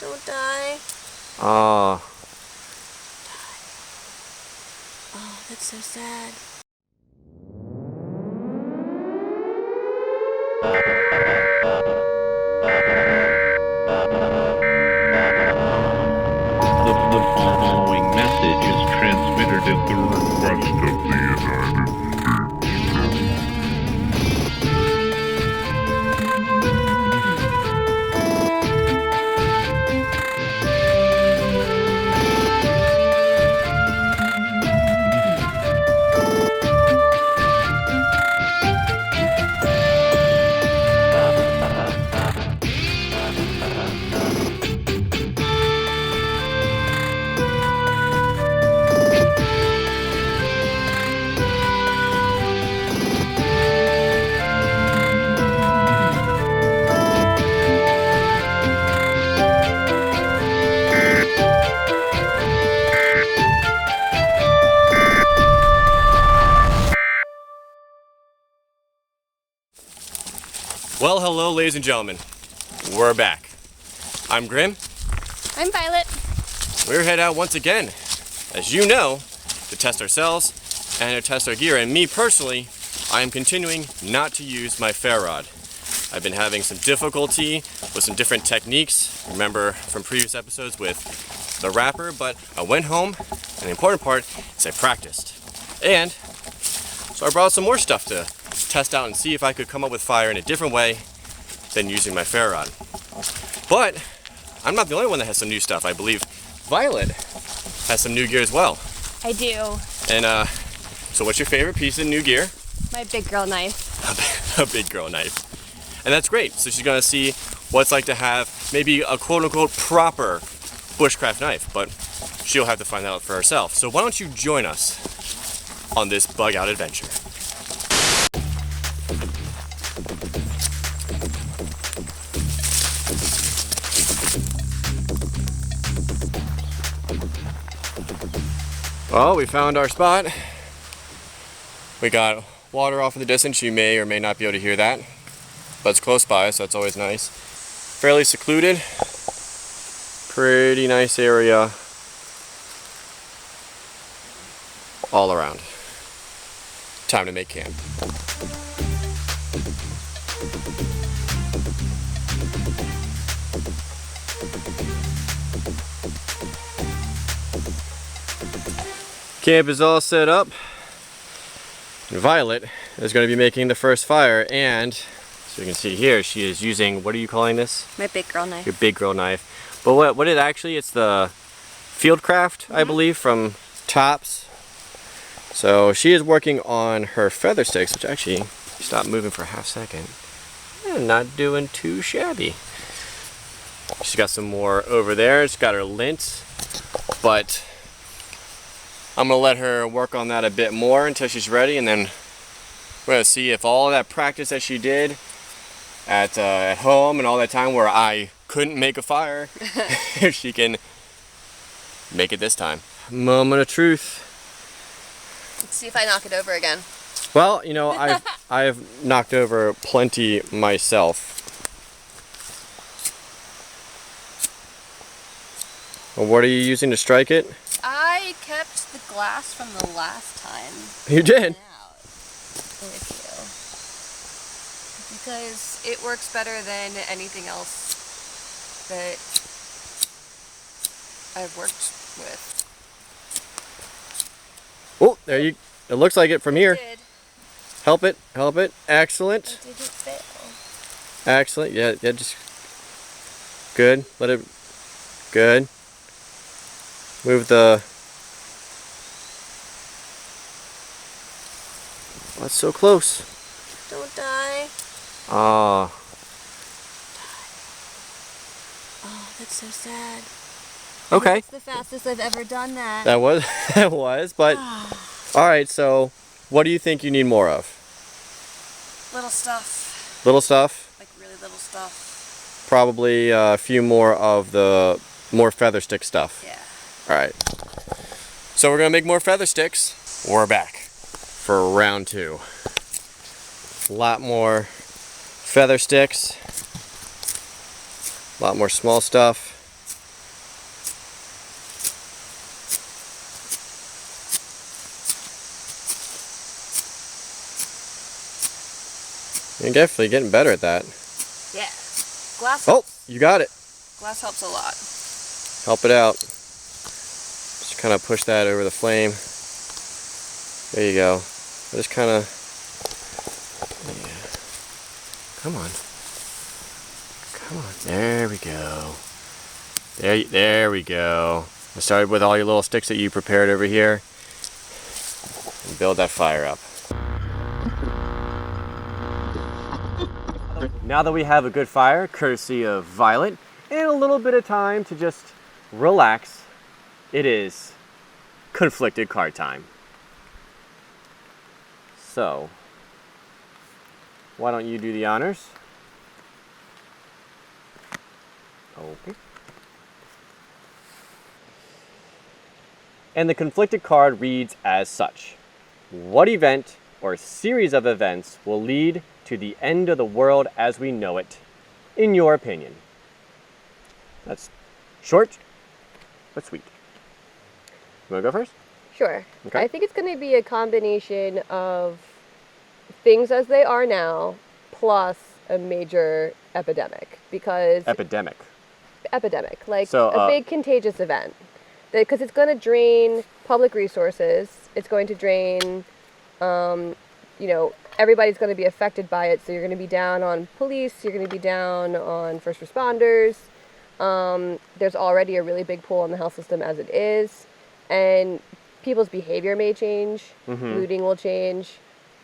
Don't die. Oh. Oh, that's so sad. The following message is transmitted at the request of the United States. Well, hello, ladies and gentlemen. We're back. I'm Grimm. I'm Violet. We're headed out once again, as you know, to test ourselves and to test our gear. And me personally, I am continuing not to use my ferro rod. I've been having some difficulty with some different techniques. Remember from previous episodes with the wrapper, but I went home, and the important part is I practiced. And so I brought some more stuff to test out and see if I could come up with fire in a different way than using my ferro rod. But I'm not the only one that has some new stuff. I believe Violet has some new gear as well. I do. And so what's your favorite piece of new gear? My big girl knife. A big girl knife. And that's great. So she's gonna see what it's like to have maybe a quote unquote proper bushcraft knife, but she'll have to find that out for herself. So why don't you join us on this bug out adventure? Well, we found our spot. We got water off in the distance. You may or may not be able to hear that, but it's close by, so that's always nice. Fairly secluded. Pretty nice area all around. Time to make camp. Camp is all set up. Violet is going to be making the first fire, and so you can see here she is using, what are you calling this? My big girl knife. Your big girl knife. But what it actually, it's the Fieldcraft, I believe, from Tops. So she is working on her feather sticks, which actually stopped moving for a half second. Yeah, not doing too shabby. She's got some more over there. She's got her lint, but I'm gonna let her work on that a bit more until she's ready, and then we're gonna see if all that practice that she did at home and all that time where I couldn't make a fire, if she can make it this time. Moment of truth. Let's see if I knock it over again. Well, you know, I've knocked over plenty myself. Well, what are you using to strike it? I kept the glass from the last time. You did? With you. Because it works better than anything else that I've worked with. Oh, there you, it looks like it from here. I did. Help it, excellent. I did it fail. Excellent, yeah, just, good, let it, good. Move the, oh, it's so close. Don't die. Ah. Oh, that's so sad. Okay. That's the fastest I've ever done that. That was, but, alright, so, what do you think you need more of? Little stuff. Little stuff? Like really little stuff. Probably a few more of the more feather stick stuff. Yeah. Alright. So we're gonna make more feather sticks. We're back for round 2. A lot more feather sticks. A lot more small stuff. You're definitely getting better at that. Yeah. Glass Oh, helps. you got it. Glass helps a lot. Help it out. Just kind of push that over the flame. There you go. Just kind of. Yeah. Come on. Come on. There we go. There we go. I started with all your little sticks that you prepared over here. And build that fire up. Now that we have a good fire, courtesy of Violet, and a little bit of time to just relax, it is conflicted card time. So, why don't you do the honors? Okay. And the conflicted card reads as such. What event or series of events will lead to the end of the world as we know it, in your opinion? That's short, but sweet. You want to go first? Sure. Okay. I think it's going to be a combination of things as they are now, plus a major epidemic. Because Epidemic. like So, a big contagious event. Because it's going to drain public resources. It's going to drain, everybody's going to be affected by it. So you're going to be down on police. You're going to be down on first responders. There's already a really big pull on the health system as it is. And people's behavior may change. Mm-hmm. Looting will change.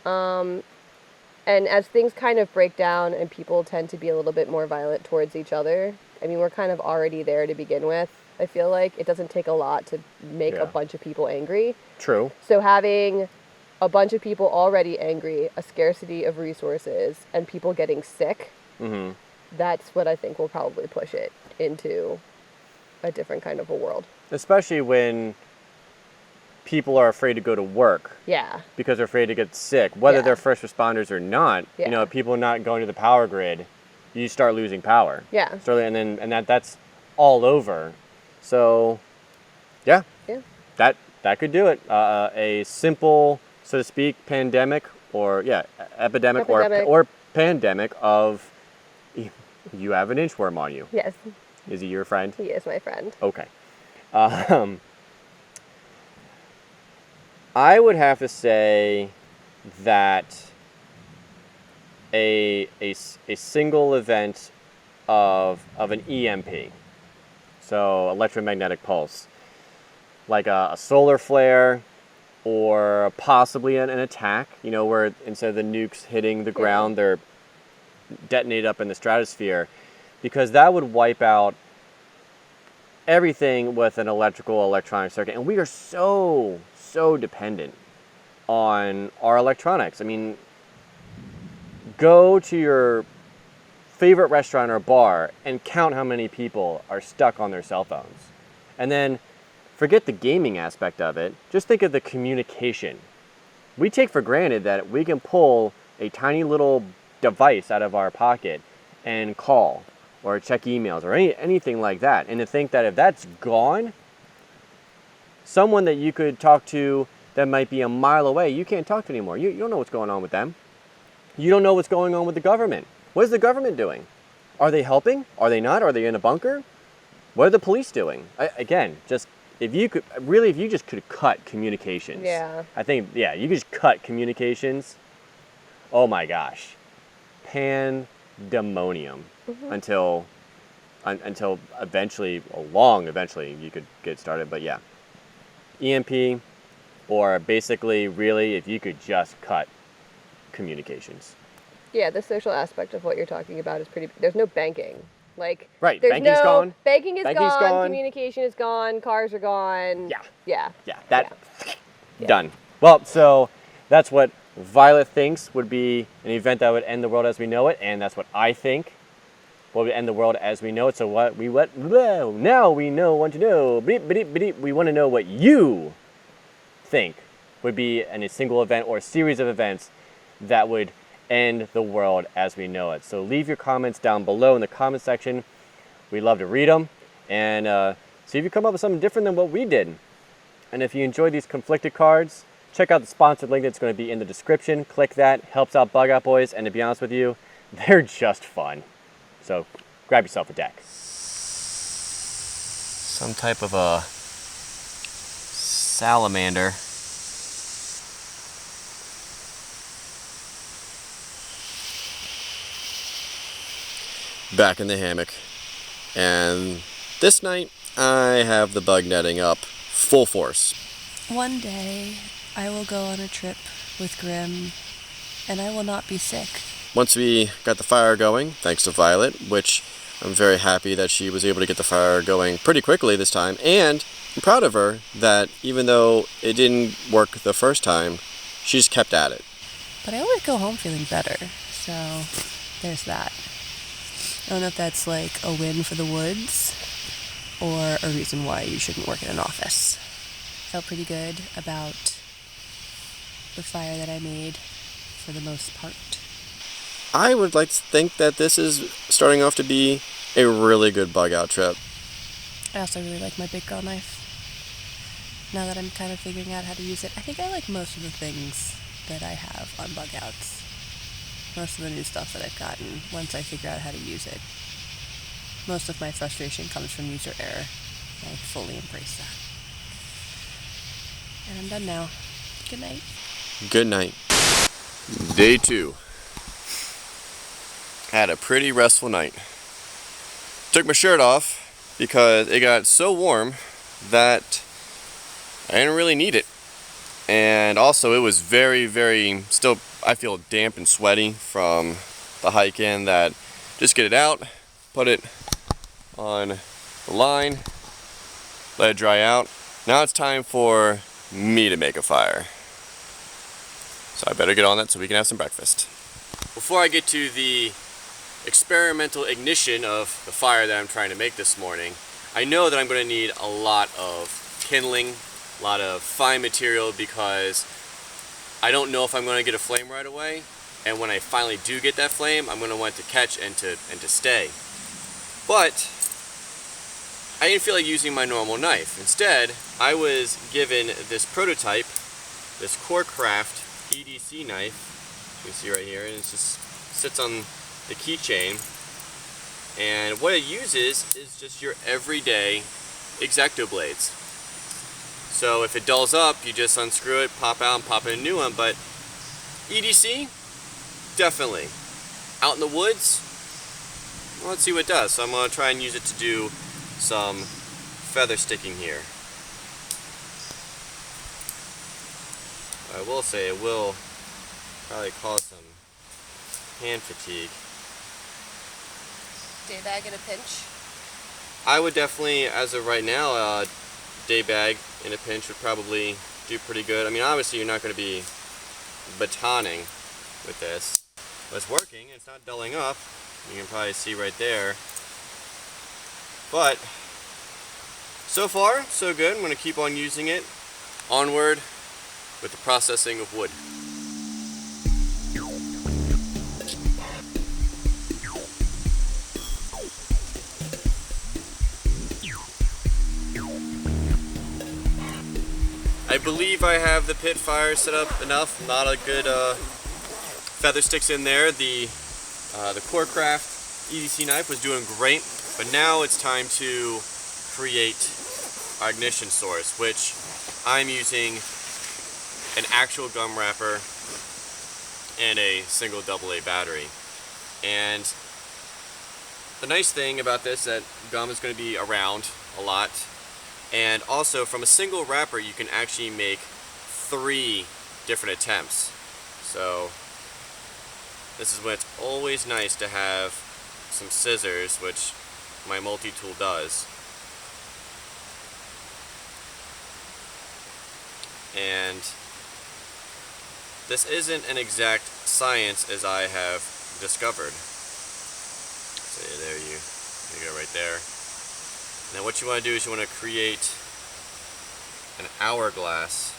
And as things kind of break down and people tend to be a little bit more violent towards each other, I mean, we're kind of already there to begin with. I feel like it doesn't take a lot to make Yeah. a bunch of people angry. True. So having a bunch of people already angry, a scarcity of resources, and people getting sick, Mm-hmm. that's what I think will probably push it into a different kind of a world. Especially when people are afraid to go to work Yeah. because they're afraid to get sick, whether Yeah. they're first responders or not. Yeah. People not going to the power grid, you start losing power. Yeah. That's all over. So, yeah. Yeah. That could do it. A simple, so to speak, pandemic or epidemic. Or pandemic of you have an inchworm on you. Yes. Is he your friend? He is my friend. Okay. I would have to say that a single event of an EMP, so electromagnetic pulse, like a solar flare or possibly an attack, where instead of the nukes hitting the ground, they're detonated up in the stratosphere, because that would wipe out everything with an electronic circuit. And we are so dependent on our electronics. I mean, go to your favorite restaurant or bar and count how many people are stuck on their cell phones. And then forget the gaming aspect of it. Just think of the communication. We take for granted that we can pull a tiny little device out of our pocket and call or check emails or anything like that. And to think that if that's gone, someone that you could talk to that might be a mile away, you can't talk to anymore. You don't know what's going on with them. You don't know what's going on with the government. What is the government doing? Are they helping? Are they not? Are they in a bunker? What are the police doing? If you just could cut communications. Yeah. I think, you could just cut communications. Oh my gosh. Pandemonium. Mm-hmm. Until eventually you could get started. But yeah. EMP, or basically really if you could just cut communications. Yeah, the social aspect of what you're talking about is pretty. There's no banking. Right. Banking's gone. Banking is Banking's gone. Communication is gone. Cars are gone. Yeah. Yeah. Done. Well, so that's what Violet thinks would be an event that would end the world as we know it, and that's what I think would end the world as we know it. So now we know what to know. We want to know what you think would be a single event or a series of events that would end the world as we know it. So leave your comments down below in the comment section. We love to read them and see if you come up with something different than what we did. And if you enjoy these conflicted cards, check out the sponsored link that's going to be in the description. Click that, helps out Bug Out Boys, and to be honest with you, they're just fun. So grab yourself a deck. Some type of a salamander. Back in the hammock, and this night I have the bug netting up full force. One day I will go on a trip with Grimm, and I will not be sick. Once we got the fire going, thanks to Violet, which I'm very happy that she was able to get the fire going pretty quickly this time, and I'm proud of her that even though it didn't work the first time, she's kept at it. But I always go home feeling better, so there's that. I don't know if that's like a win for the woods or a reason why you shouldn't work in an office. Felt pretty good about the fire that I made for the most part. I would like to think that this is starting off to be a really good bug out trip. I also really like my big girl knife. Now that I'm kind of figuring out how to use it, I think I like most of the things that I have on bug outs. Most of the new stuff that I've gotten once I figure out how to use it. Most of my frustration comes from user error. I fully embrace that. And I'm done now. Good night. Good night. Day 2. Had a pretty restful night. Took my shirt off because it got so warm that I didn't really need it. And also it was very still, I feel damp and sweaty from the hike in, that just get it out, put it on the line, let it dry out. Now it's time for me to make a fire. So I better get on that so we can have some breakfast. Before I get to the experimental ignition of the fire that I'm trying to make this morning, I know that I'm going to need a lot of kindling, a lot of fine material, because I don't know if I'm going to get a flame right away, and when I finally do get that flame, I'm going to want to catch and to stay. But I didn't feel like using my normal knife. Instead, I was given this prototype, this Corecraft EDC knife. You can see right here, and it just sits on the keychain. And what it uses is just your everyday X-Acto blades. So if it dulls up, you just unscrew it, pop out, and pop in a new one. But EDC, definitely. Out in the woods, well, let's see what it does. So I'm going to try and use it to do some feather sticking here. I will say it will probably cause some hand fatigue. Day bag in a pinch. I would definitely, as of right now, day bag in a pinch would probably do pretty good. I mean, obviously you're not going to be batoning with this, but it's working. It's not dulling up. You can probably see right there. But so far, so good. I'm going to keep on using it. Onward with the processing of wood. I believe I have the pit fire set up enough. Not a good feather sticks in there. The Corecraft EDC knife was doing great, but now it's time to create our ignition source, which I'm using an actual gum wrapper and a single AA battery. And the nice thing about this is that gum is going to be around a lot. And also, from a single wrapper, you can actually make 3 different attempts. So this is when it's always nice to have some scissors, which my multi-tool does. And this isn't an exact science, as I have discovered. So there you go right there. Now what you want to do is you want to create an hourglass.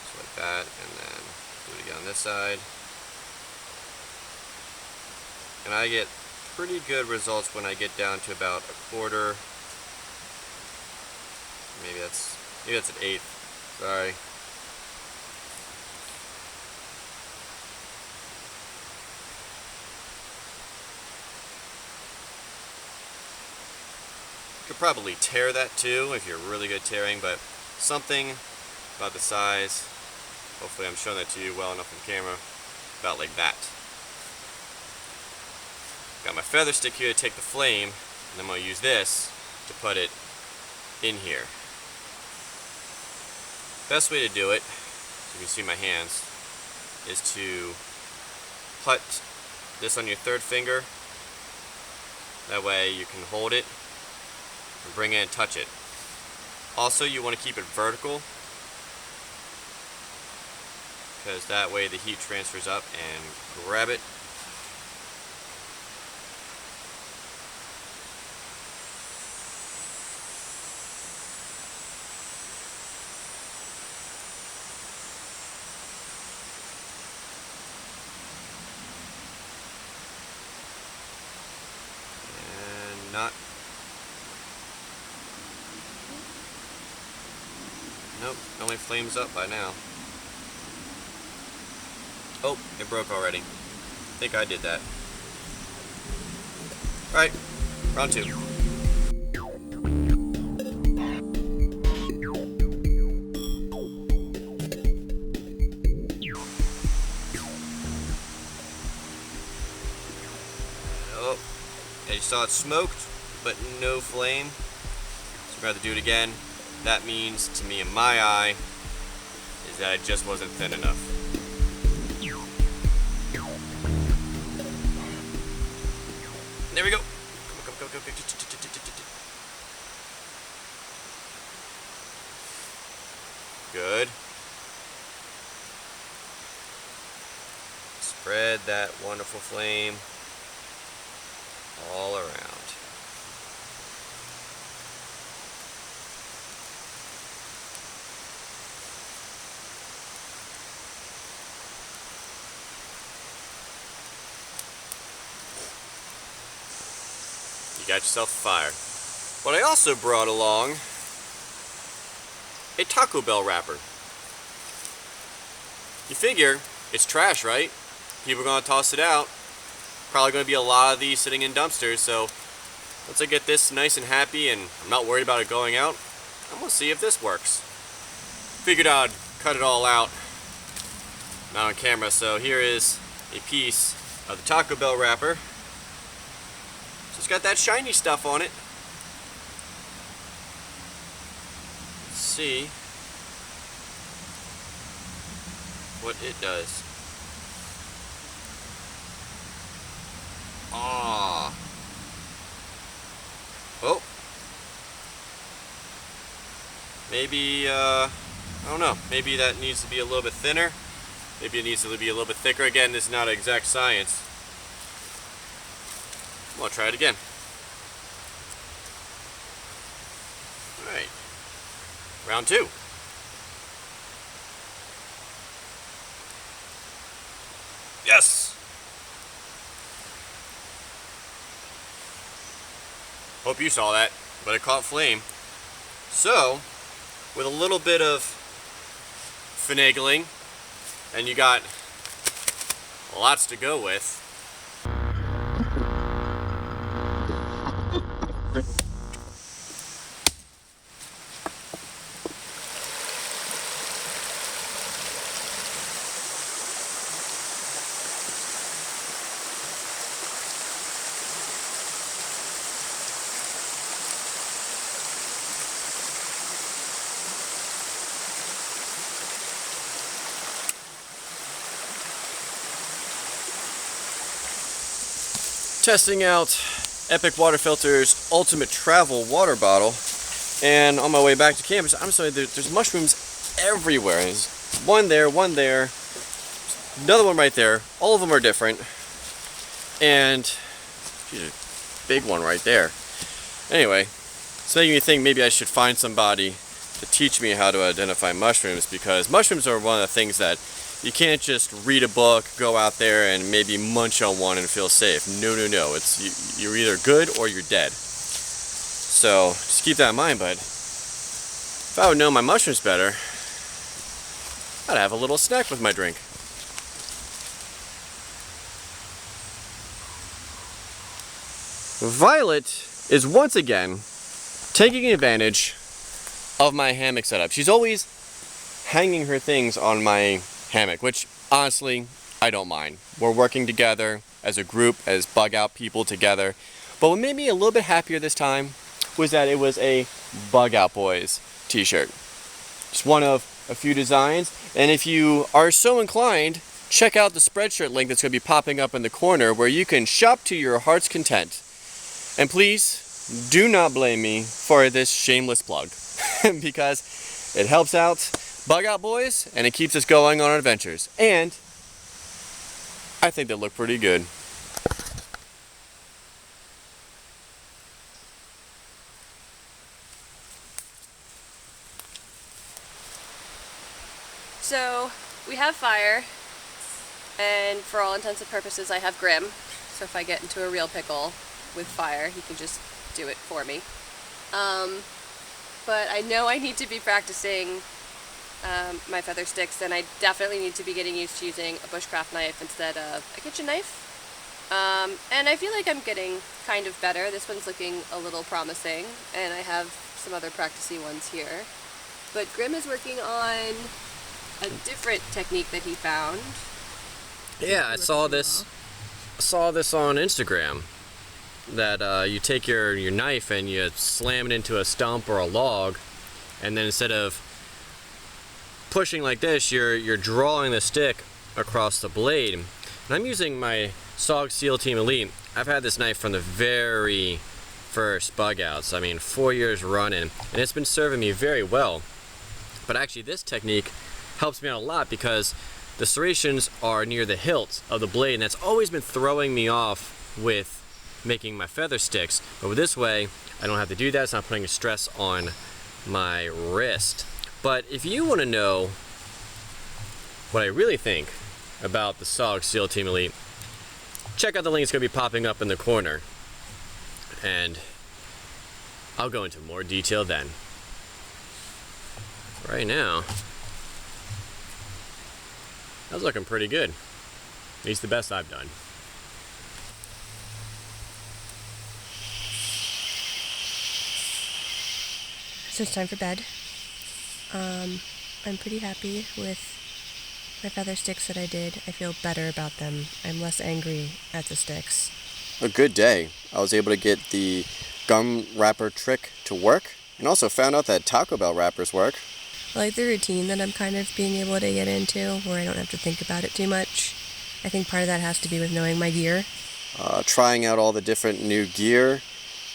Just like that, and then do it again on this side. And I get pretty good results when I get down to about a quarter. Maybe that's an eighth. Sorry. You could probably tear that too if you're really good tearing, but something about the size, hopefully I'm showing that to you well enough on camera, about like that. Got my feather stick here to take the flame, and I'm going to use this to put it in here. Best way to do it, so you can see my hands, is to put this on your third finger. That way you can hold it and bring it and touch it. Also, you want to keep it vertical, because that way the heat transfers up and grab it. And not. Nope, it only flames up by now. Oh, it broke already. I think I did that. Alright, round 2. Oh, and you saw it smoked, but no flame. So we're going to have to do it again. That means, to me, in my eye, is that it just wasn't thin enough. There we go. Go. Good. Spread that wonderful flame all around. You got yourself a fire. But I also brought along a Taco Bell wrapper. You figure, it's trash, right? People are going to toss it out. Probably going to be a lot of these sitting in dumpsters, so once I get this nice and happy and I'm not worried about it going out, I'm going to see if this works. Figured I'd cut it all out. Not on camera, so here is a piece of the Taco Bell wrapper. So it's got that shiny stuff on it. Let's see what it does. Ah. Oh. Maybe, I don't know. Maybe that needs to be a little bit thinner. Maybe it needs to be a little bit thicker. Again, this is not an exact science. I'll try it again. Alright. Round 2. Yes! Hope you saw that, but it caught flame. So, with a little bit of finagling, and you got lots to go with. Testing out Epic Water Filter's Ultimate Travel water bottle, and on my way back to campus, I'm sorry, there's mushrooms everywhere. There's one there, another one right there. All of them are different, and geez, a big one right there. Anyway, it's making me think maybe I should find somebody to teach me how to identify mushrooms, because mushrooms are one of the things that you can't just read a book, go out there and maybe munch on one and feel safe. No, no, no. You're either good or you're dead. So just keep that in mind. But if I would know my mushrooms better, I'd have a little snack with my drink. Violet is once again taking advantage of my hammock setup. She's always hanging her things on my hammock, which honestly, I don't mind. We're working together as a group, as bug out people together. But what made me a little bit happier this time was that it was a Bug Out Boys t-shirt. Just one of a few designs. And if you are so inclined, check out the Spreadshirt link that's going to be popping up in the corner, where you can shop to your heart's content. And please do not blame me for this shameless plug, because it helps out Bug Out Boys and it keeps us going on our adventures. And I think they look pretty good. So we have fire, and for all intents and purposes I have Grimm, so if I get into a real pickle with fire he can just do it for me. But I know I need to be practicing my feather sticks, and I definitely need to be getting used to using a bushcraft knife instead of a kitchen knife. And I feel like I'm getting kind of better. This one's looking a little promising, and I have some other practicey ones here. But Grimm is working on a different technique that he found. Yeah, I saw this on Instagram, that you take your knife and you slam it into a stump or a log, and then instead of pushing like this, you're drawing the stick across the blade. And I'm using my SOG SEAL Team Elite. I've had this knife from the very first bug outs. I mean, 4 years running, and it's been serving me very well. But actually this technique helps me out a lot, because the serrations are near the hilt of the blade, and that's always been throwing me off with making my feather sticks. But with this way, I don't have to do that. It's not putting a stress on my wrist. But if you want to know what I really think about the SOG SEAL Team Elite, check out the link. It's going to be popping up in the corner, and I'll go into more detail then. Right now, that was looking pretty good. At least the best I've done. So it's time for bed. I'm pretty happy with my feather sticks that I did. I feel better about them. I'm less angry at the sticks. A good day. I was able to get the gum wrapper trick to work, and also found out that Taco Bell wrappers work. I like the routine that I'm kind of being able to get into, where I don't have to think about it too much. I think part of that has to be with knowing my gear. Trying out all the different new gear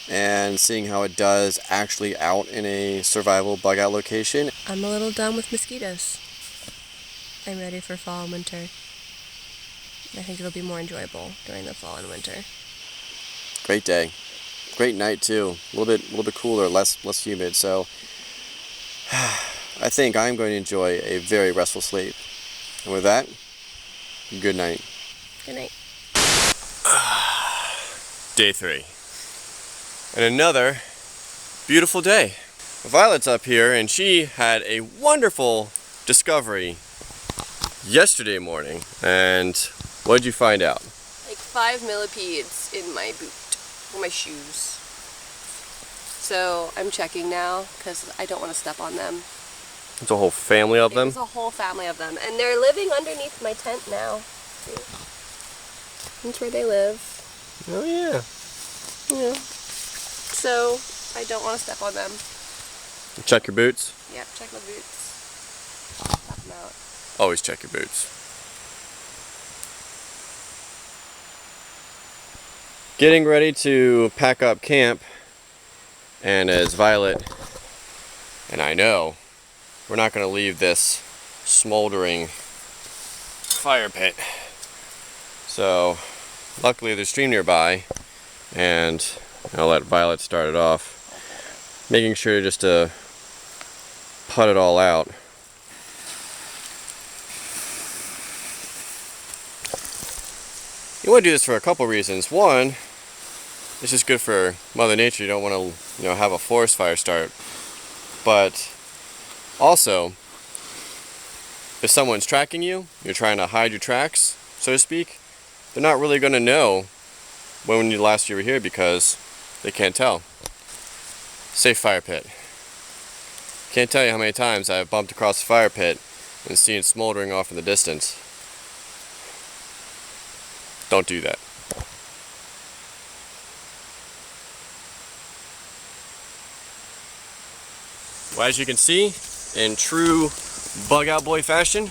and seeing how it does actually out in a survival bug out location. I'm a little done with mosquitoes. I'm ready for fall and winter. I think it'll be more enjoyable during the fall and winter. Great day. Great night too. A little bit cooler, less humid. So I think I'm going to enjoy a very restful sleep. And with that, good night. Good night. Day 3. And another beautiful day. Violet's up here, and she had a wonderful discovery yesterday morning. And what did you find out? Like 5 millipedes in my boot, or my shoes. So I'm checking now, because I don't want to step on them. It's a whole family of them? There's a whole family of them, and they're living underneath my tent now. See? That's where they live. Oh yeah. Yeah. So I don't want to step on them. Check your boots. Yep, check my boots. Pop them out. Always check your boots. Getting ready to pack up camp, and as Violet and I know, we're not going to leave this smoldering fire pit. So luckily there's a stream nearby, and I'll let Violet start it off, making sure just to put it all out. You want to do this for a couple reasons. One, it's just good for Mother Nature. You don't want to, have a forest fire start. But also, if someone's tracking you, you're trying to hide your tracks, so to speak, they're not really going to know when last you were here because they can't tell. Safe fire pit. Can't tell you how many times I've bumped across a fire pit and seen it smoldering off in the distance. Don't do that. Well, as you can see, in true Bug Out Boy fashion,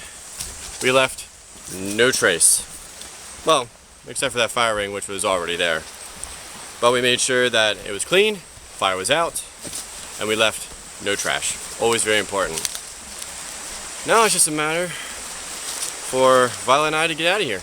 we left no trace. Well, except for that fire ring, which was already there. But we made sure that it was clean, fire was out, and we left no trash. Always very important. Now it's just a matter for Violet and I to get out of here.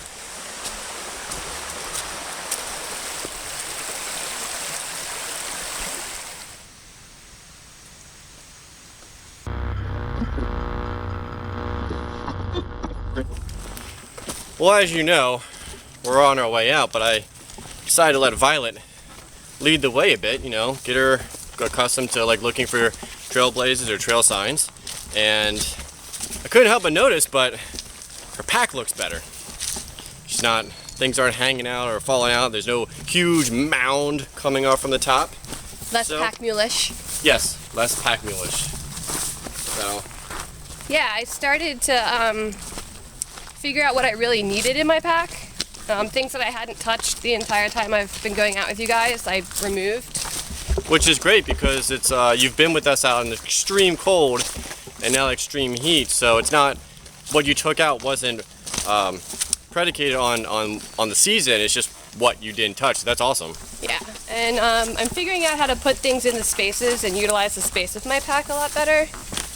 Well, as you know, we're on our way out, but I decided to let Violet lead the way a bit, get her accustomed to looking for trailblazers or trail signs. And I couldn't help but notice, but her pack looks better. Things aren't hanging out or falling out. There's no huge mound coming off from the top. Less pack mulish. Yes, less pack mulish. So. Yeah, I started to figure out what I really needed in my pack. Things that I hadn't touched the entire time I've been going out with you guys, I removed. Which is great because it's you've been with us out in the extreme cold and now extreme heat, so it's not what you took out wasn't predicated on the season. It's just what you didn't touch. That's awesome. Yeah, and I'm figuring out how to put things in the spaces and utilize the space of my pack a lot better.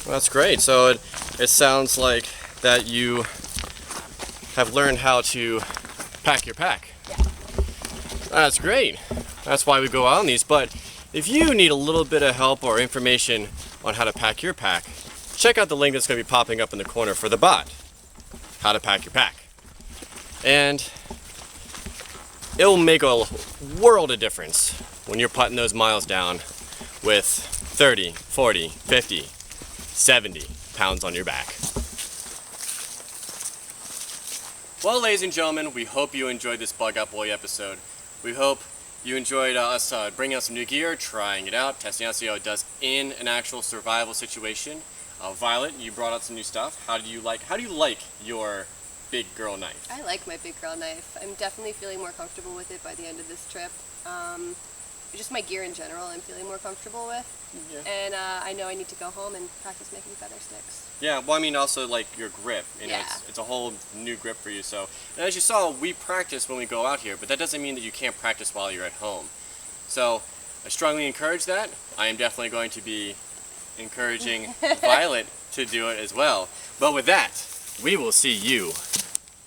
Well, that's great. So it sounds like that you have learned how to pack your pack. Yeah. That's great. That's why we go out on these. But if you need a little bit of help or information on how to pack your pack, check out the link that's going to be popping up in the corner for the bot. How to pack your pack. And it will make a world of difference when you're putting those miles down with 30, 40, 50, 70 pounds on your back. Well, ladies and gentlemen, we hope you enjoyed this Bug Out Boy episode. We hope you enjoyed us bringing out some new gear, trying it out, testing out, see how it does in an actual survival situation. Violet, you brought out some new stuff. How do you like your big girl knife? I like my big girl knife. I'm definitely feeling more comfortable with it by the end of this trip. Just my gear in general I'm feeling more comfortable with. Yeah. And I know I need to go home and practice making feather sticks. Yeah, well, I mean also your grip. It's a whole new grip for you. So, and as you saw, we practice when we go out here, but that doesn't mean that you can't practice while you're at home. So I strongly encourage that. I am definitely going to be encouraging Violet to do it as well. But with that, we will see you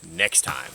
next time.